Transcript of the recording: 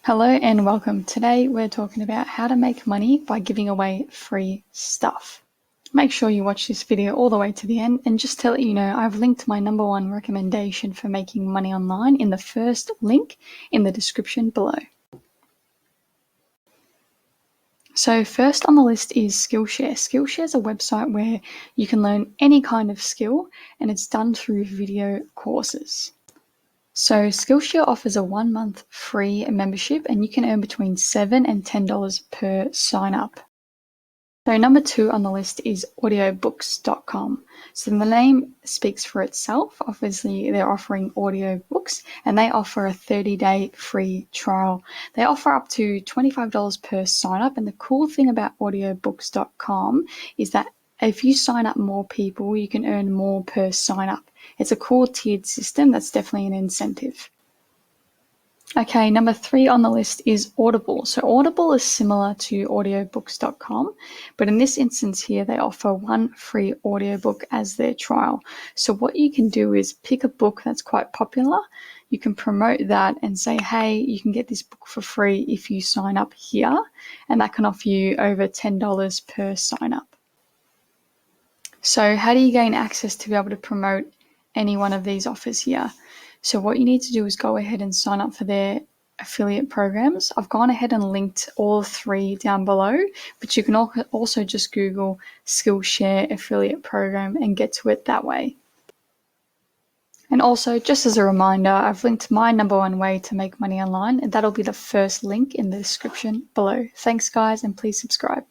Hello and welcome. Today we're talking about how to make money by giving away free stuff. Make sure you watch this video all the way to the end, and just to let you know, I've linked my number one recommendation for making money online in the first link in the description below. So first on the list is Skillshare. Skillshare is a website where you can learn any kind of skill, and it's done through video courses. So Skillshare offers a 1-month free membership, and you can earn between $7 and $10 per sign up. So number 2 on the list is audiobooks.com. So the name speaks for itself. Obviously, they're offering audiobooks, and they offer a 30-day free trial. They offer up to $25 per sign up, and the cool thing about audiobooks.com is that if you sign up more people, you can earn more per sign up. It's a cool tiered system. That's definitely an incentive. Okay, number 3 on the list is Audible. So Audible is similar to audiobooks.com, but in this instance here, they offer one free audiobook as their trial. So what you can do is pick a book that's quite popular. You can promote that and say, hey, you can get this book for free if you sign up here, and that can offer you over $10 per sign up. So how do you gain access to be able to promote any one of these offers here? So what you need to do is go ahead and sign up for their affiliate programs. I've gone ahead and linked all 3 down below, but you can also just Google Skillshare affiliate program and get to it that way. And also, just as a reminder, I've linked my number one way to make money online, and that'll be the first link in the description below. Thanks guys, and please subscribe.